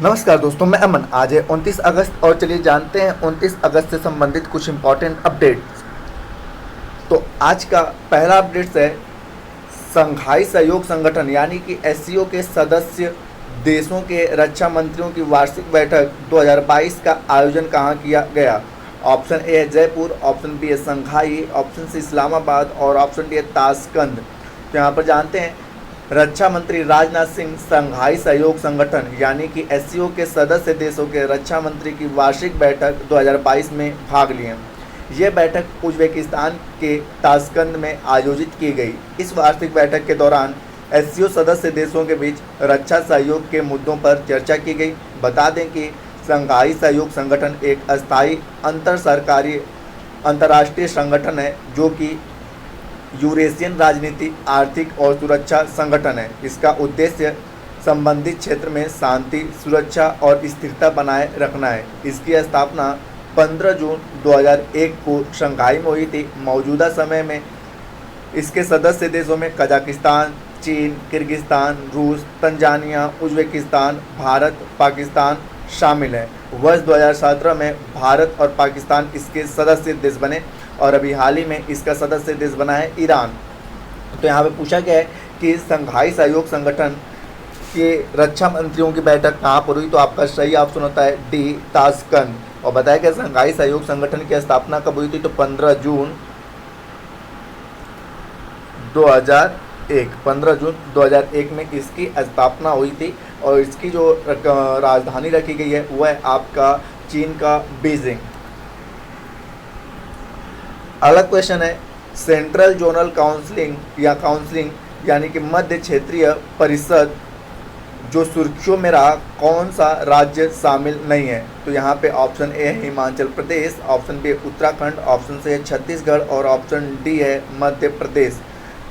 नमस्कार दोस्तों, मैं अमन। आज है 29 अगस्त और चलिए जानते हैं 29 अगस्त से संबंधित कुछ इम्पोर्टेंट अपडेट्स। तो आज का पहला अपडेट्स है संघाई सहयोग संगठन यानी कि एससीओ के सदस्य देशों के रक्षा मंत्रियों की वार्षिक बैठक 2022 का आयोजन कहाँ किया गया। ऑप्शन ए है जयपुर, ऑप्शन बी है संघाई, ऑप्शन सी इस्लामाबाद और ऑप्शन डी है ताशकंद। तो यहाँ पर जानते हैं रक्षा मंत्री राजनाथ सिंह संघाई सहयोग संगठन यानी कि एससीओ के सदस्य देशों के रक्षा मंत्री की वार्षिक बैठक 2022 में भाग लिए। यह बैठक उज्बेकिस्तान के ताशकंद में आयोजित की गई। इस वार्षिक बैठक के दौरान एससीओ सदस्य देशों के बीच रक्षा सहयोग के मुद्दों पर चर्चा की गई। बता दें कि संघाई सहयोग संगठन एक अस्थायी अंतर सरकारी अंतर्राष्ट्रीय संगठन है जो कि यूरेशियन राजनीति, आर्थिक और सुरक्षा संगठन है। इसका उद्देश्य संबंधित क्षेत्र में शांति, सुरक्षा और स्थिरता बनाए रखना है। इसकी स्थापना 15 जून 2001 को शंघाई में हुई थी। मौजूदा समय में इसके सदस्य देशों में कजाकिस्तान, चीन, किर्गिस्तान, रूस, तंजानिया, उज्बेकिस्तान, भारत, पाकिस्तान शामिल हैं। वर्ष 2017 में भारत और पाकिस्तान इसके सदस्य देश बने और अभी हाल ही में इसका सदस्य देश बना है ईरान। तो यहाँ पे पूछा गया है कि संघाई सहयोग संगठन के रक्षा मंत्रियों की बैठक कहाँ पर हुई। तो आपका सही ऑप्शन होता है डी, ताशकंद। और बताया गया संघाई सहयोग संगठन की स्थापना कब हुई थी, तो 15 जून 2001 में इसकी स्थापना हुई थी। और इसकी जो राजधानी रखी गई है वह है आपका चीन का बीजिंग। अगला क्वेश्चन है सेंट्रल जोनल काउंसिलिंग यानी कि मध्य क्षेत्रीय परिषद जो सुर्खियों में रहा, कौन सा राज्य शामिल नहीं है। तो यहाँ पे ऑप्शन ए है Himachal Pradesh, option B Uttarakhand, option C है छत्तीसगढ़ और ऑप्शन डी है मध्य प्रदेश।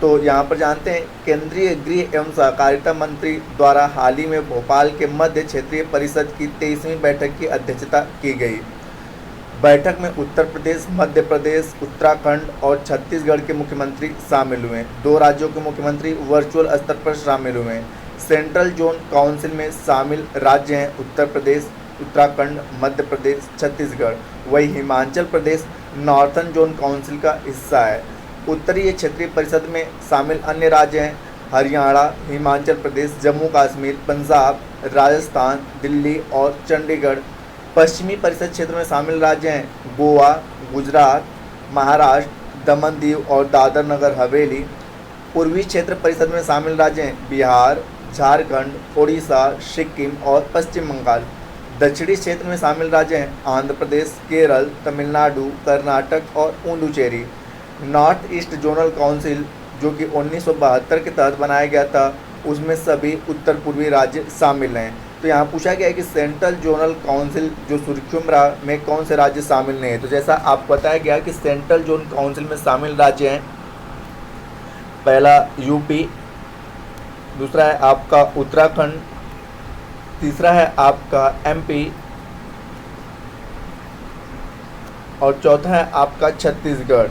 तो यहाँ पर जानते हैं केंद्रीय गृह एवं सहकारिता मंत्री द्वारा हाल ही में भोपाल के मध्य क्षेत्रीय परिषद की 23वीं बैठक की अध्यक्षता की गई। बैठक में उत्तर प्रदेश, मध्य प्रदेश, उत्तराखंड और छत्तीसगढ़ के मुख्यमंत्री शामिल हुए। 2 राज्यों के मुख्यमंत्री वर्चुअल स्तर पर शामिल हुए। सेंट्रल जोन काउंसिल में शामिल राज्य हैं उत्तर प्रदेश, उत्तराखंड, मध्य प्रदेश, छत्तीसगढ़। वही Himachal Pradesh northern zone council का हिस्सा है। उत्तरीय क्षेत्रीय परिषद में शामिल अन्य राज्य हैं हरियाणा, हिमाचल प्रदेश, जम्मू कश्मीर, पंजाब, राजस्थान, दिल्ली और चंडीगढ़। पश्चिमी परिषद क्षेत्र में शामिल राज्य हैं गोवा, गुजरात, महाराष्ट्र, दमन दीव और दादर नगर हवेली। पूर्वी क्षेत्र परिषद में शामिल राज्य हैं बिहार, झारखंड, उड़ीसा, सिक्किम और पश्चिम बंगाल। दक्षिणी क्षेत्र में शामिल राज्य हैं आंध्र प्रदेश, केरल, तमिलनाडु, कर्नाटक और Puducherry. North east zonal council जो कि 1972 के तहत बनाया गया था, उसमें सभी उत्तर पूर्वी राज्य शामिल हैं। तो यहाँ पूछा गया है कि सेंट्रल जोनल काउंसिल जो सुर्खियों में कौन से राज्य शामिल नहीं है। तो जैसा आपको बताया गया कि सेंट्रल जोन काउंसिल में शामिल राज्य हैं पहला यूपी, दूसरा है आपका उत्तराखंड, तीसरा है आपका एमपी और चौथा है आपका छत्तीसगढ़।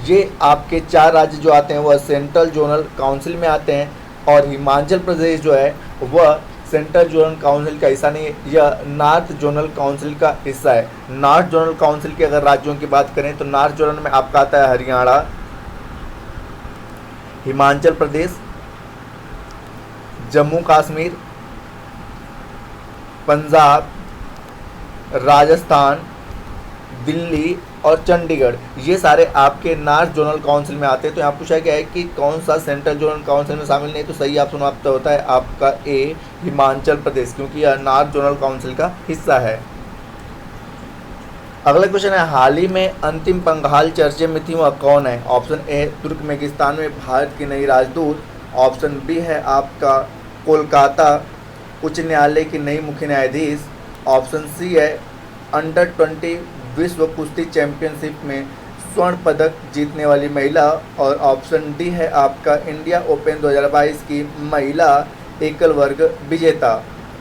ये आपके 4 राज्य जो आते हैं वह सेंट्रल जोनल काउंसिल में आते हैं। और हिमाचल प्रदेश जो है वह सेंट्रल जोनल काउंसिल का हिस्सा नहीं है, यह नॉर्थ जोनल काउंसिल का हिस्सा है। नॉर्थ जोनल काउंसिल के अगर राज्यों की बात करें तो नॉर्थ जोनल में आपका आता है हरियाणा, हिमाचल प्रदेश, जम्मू कश्मीर, पंजाब, राजस्थान, दिल्ली और चंडीगढ़। ये सारे आपके नॉर्थ जोनल काउंसिल में आते हैं। तो यहाँ पूछा गया है कि कौन सा सेंट्रल जोनल काउंसिल में शामिल नहीं। तो सही ऑप्शन आपका होता है आपका ए, हिमाचल प्रदेश, क्योंकि यह नॉर्थ जोनल काउंसिल का हिस्सा है। अगला क्वेश्चन है हाल ही में अंतिम पंगाल चर्चे में थी वह कौन है। ऑप्शन ए तुर्कमेनिस्तान में भारत की नई राजदूत, ऑप्शन बी है आपका कोलकाता उच्च न्यायालय की नई मुख्य न्यायाधीश, ऑप्शन सी है अंडर 20 विश्व कुश्ती चैंपियनशिप में स्वर्ण पदक जीतने वाली महिला और ऑप्शन डी है आपका इंडिया ओपन 2022 की महिला एकल वर्ग विजेता।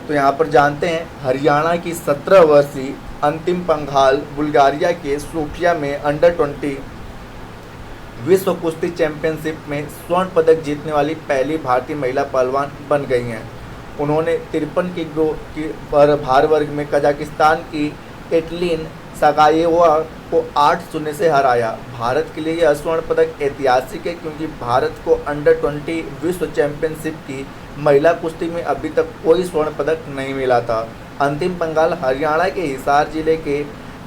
तो यहाँ पर जानते हैं हरियाणा की 17 वर्षीय अंतिम पंघाल बुल्गारिया के सोफिया में अंडर 20 विश्व कुश्ती चैंपियनशिप में स्वर्ण पदक जीतने वाली पहली भारतीय महिला पहलवान बन गई हैं। उन्होंने 53 किलो की भार वर्ग में कजाकिस्तान की एटलिन सगायेवा को 8-0 से हराया। भारत के लिए यह स्वर्ण पदक ऐतिहासिक है क्योंकि भारत को अंडर 20 विश्व चैंपियनशिप की महिला कुश्ती में अभी तक कोई स्वर्ण पदक नहीं मिला था। अंतिम पंगाल हरियाणा के हिसार जिले के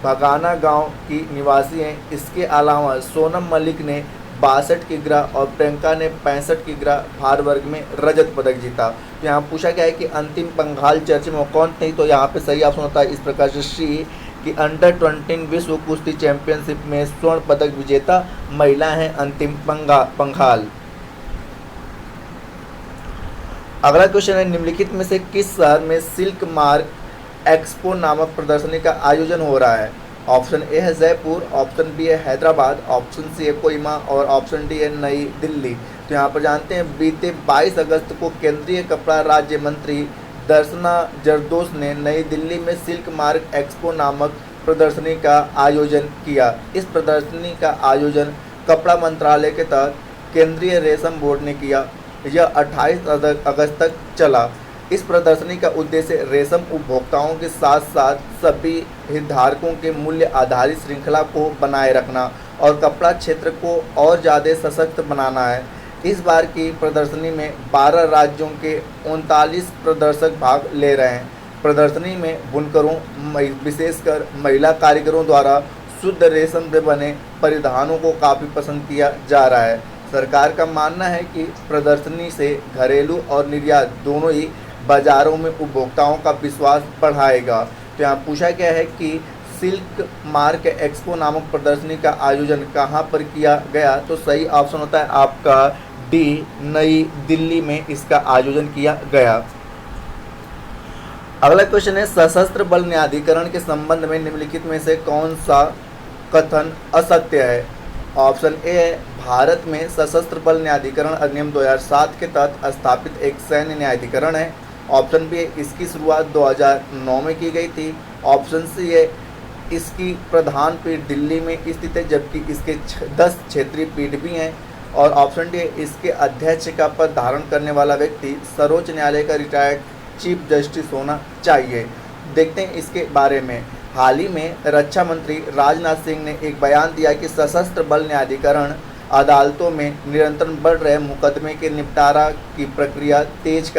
भगाना गांव की निवासी हैं। इसके अलावा सोनम मलिक ने 62 किग्रा और प्रियंका ने 65 किग्रा भार वर्ग में रजत पदक जीता। तो यहाँ पूछा गया है कि अंतिम पंगाल चर्चा में कौन थे, तो यहाँ पे सही ऑप्शन होता है इस प्रकार से सी कि अंडर 20 विश्व कुश्ती चैंपियनशिप में स्वर्ण पदक विजेता महिला हैं अंतिम पंगाल। अगला क्वेश्चन है, निम्नलिखित में से किस शहर में सिल्क मार्क एक्सपो नामक प्रदर्शनी का आयोजन हो रहा है? ऑप्शन ए है जयपुर, ऑप्शन बी है हैदराबाद, ऑप्शन सी है कोहिमा और ऑप्शन डी है नई दिल्ली। तो यहाँ पर जानते हैं बीते 22 अगस्त को केंद्रीय कपड़ा राज्य मंत्री दर्शना जरदोश ने नई दिल्ली में सिल्क मार्क एक्सपो नामक प्रदर्शनी का आयोजन किया। इस प्रदर्शनी का आयोजन कपड़ा मंत्रालय के तहत केंद्रीय रेशम बोर्ड ने किया। यह 28 अगस्त तक चला। इस प्रदर्शनी का उद्देश्य रेशम उपभोक्ताओं के साथ साथ सभी हितधारकों के मूल्य आधारित श्रृंखला को बनाए रखना और कपड़ा क्षेत्र को और ज़्यादा सशक्त बनाना है। इस बार की प्रदर्शनी में 12 राज्यों के 39 प्रदर्शक भाग ले रहे हैं। प्रदर्शनी में बुनकरों, विशेषकर महिला कारीगरों द्वारा शुद्ध रेशम से बने परिधानों को काफ़ी पसंद किया जा रहा है। सरकार का मानना है कि प्रदर्शनी से घरेलू और निर्यात दोनों ही बाजारों में उपभोक्ताओं का विश्वास बढ़ाएगा। तो यहाँ पूछा गया है कि सिल्क मार्क एक्सपो नामक प्रदर्शनी का आयोजन कहाँ पर किया गया, तो सही ऑप्शन होता है आपका डी, नई दिल्ली में इसका आयोजन किया गया। अगला क्वेश्चन है, सशस्त्र बल न्यायाधिकरण के संबंध में निम्नलिखित में से कौन सा कथन असत्य है? ऑप्शन ए है, भारत में सशस्त्र बल न्यायाधिकरण अधिनियम 2007 के तहत स्थापित एक सैन्य न्यायाधिकरण है। ऑप्शन बी है, इसकी शुरुआत 2009 में की गई थी। ऑप्शन सी है, इसकी प्रधान पीठ दिल्ली में स्थित है जबकि इसके 10 क्षेत्रीय पीठ भी हैं। और ऑप्शन डी है, इसके अध्यक्ष का पद धारण करने वाला व्यक्ति सर्वोच्च न्यायालय का रिटायर्ड चीफ जस्टिस होना चाहिए। देखते हैं इसके बारे में। हाल ही में रक्षा मंत्री राजनाथ सिंह ने एक बयान दिया कि सशस्त्र बल न्यायाधिकरण अदालतों में निरंतर बढ़ रहे मुकदमे के निपटारा की प्रक्रिया तेज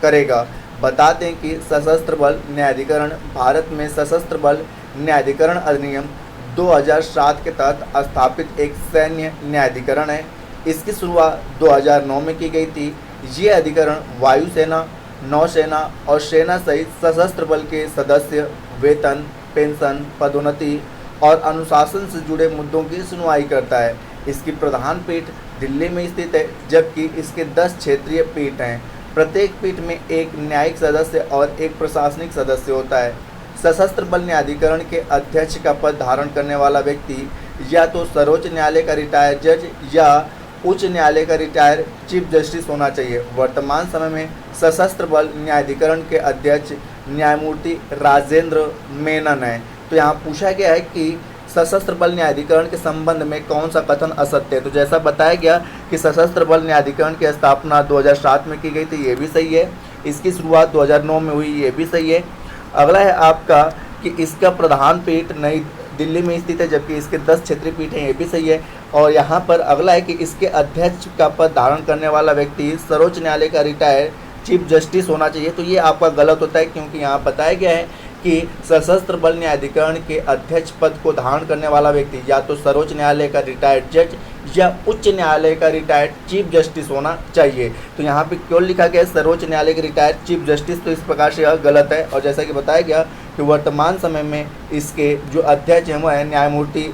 करेगा। बता दें कि सशस्त्र बल न्यायाधिकरण भारत में सशस्त्र बल न्यायाधिकरण अधिनियम 2007 के तहत स्थापित एक सैन्य न्यायाधिकरण है। इसकी शुरुआत 2009 में की गई थी। ये अधिकरण वायुसेना, नौसेना और सेना सहित सशस्त्र बल के सदस्य वेतन, पेंशन, पदोन्नति और अनुशासन से जुड़े मुद्दों की सुनवाई करता है। इसकी प्रधान पीठ दिल्ली में स्थित है जबकि इसके 10 क्षेत्रीय पीठ हैं। प्रत्येक पीठ में एक न्यायिक सदस्य और एक प्रशासनिक सदस्य होता है। सशस्त्र बल न्यायाधिकरण के अध्यक्ष का पद धारण करने वाला व्यक्ति या तो सर्वोच्च न्यायालय का रिटायर्ड जज या उच्च न्यायालय का रिटायर्ड चीफ जस्टिस होना चाहिए। वर्तमान समय में सशस्त्र बल न्यायाधिकरण के अध्यक्ष न्यायमूर्ति राजेंद्र मेनन है। तो यहाँ पूछा गया है कि सशस्त्र बल न्यायाधिकरण के संबंध में कौन सा कथन असत्य है। तो जैसा बताया गया कि सशस्त्र बल न्यायाधिकरण की स्थापना 2007 में की गई थी, ये भी सही है। इसकी शुरुआत 2009 में हुई, ये भी सही है। अगला है आपका कि इसका प्रधान पीठ नई दिल्ली में स्थित है जबकि इसके 10 क्षेत्रीय पीठ हैं, ये भी सही है। और यहाँ पर अगला है कि इसके अध्यक्ष का पद धारण करने वाला व्यक्ति सर्वोच्च न्यायालय का रिटायर्ड चीफ जस्टिस होना चाहिए। तो ये आपका गलत होता है क्योंकि यहाँ बताया गया है कि सशस्त्र बल न्यायाधिकरण के अध्यक्ष पद को धारण करने वाला व्यक्ति या तो सर्वोच्च न्यायालय का रिटायर्ड जज या उच्च न्यायालय का रिटायर्ड चीफ जस्टिस होना चाहिए। तो यहाँ पे क्यों लिखा गया सर्वोच्च न्यायालय के रिटायर्ड चीफ जस्टिस, तो इस प्रकार से यह गलत है। और जैसा कि बताया गया कि वर्तमान समय में इसके जो अध्यक्ष हैं वो है न्यायमूर्ति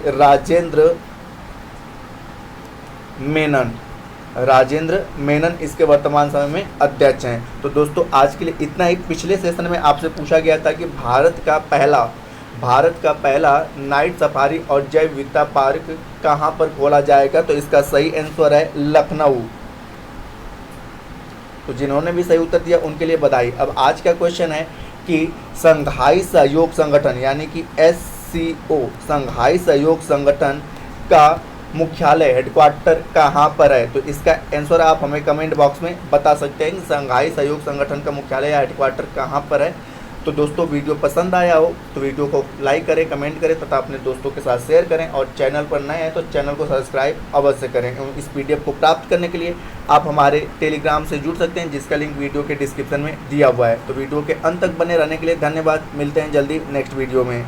राजेंद्र मेनन इसके वर्तमान समय में अध्यक्ष हैं। तो दोस्तों आज के लिए इतना ही। पिछले सेशन में आपसे पूछा गया था कि भारत का पहला नाइट सफारी और जैव विविधता पार्क कहां पर खोला जाएगा, तो इसका सही आंसर है लखनऊ। तो जिन्होंने भी सही उत्तर दिया उनके लिए बधाई। अब आज का क्वेश्चन है कि संघाई सहयोग संगठन यानी कि SCO संघाई सहयोग संगठन का मुख्यालय हेडक्वार्टर कहाँ पर है? तो इसका आंसर आप हमें कमेंट बॉक्स में बता सकते हैं कि शंघाई सहयोग संगठन का मुख्यालय या हेडक्वार्टर कहाँ पर है। तो दोस्तों वीडियो पसंद आया हो तो वीडियो को लाइक करें, कमेंट करें तथा अपने दोस्तों के साथ शेयर करें, और चैनल पर नए हैं तो चैनल को सब्सक्राइब अवश्य करें। इस PDF को प्राप्त करने के लिए आप हमारे टेलीग्राम से जुड़ सकते हैं, जिसका लिंक वीडियो के डिस्क्रिप्शन में दिया हुआ है। तो वीडियो के अंत तक बने रहने के लिए धन्यवाद। मिलते हैं जल्दी नेक्स्ट वीडियो में।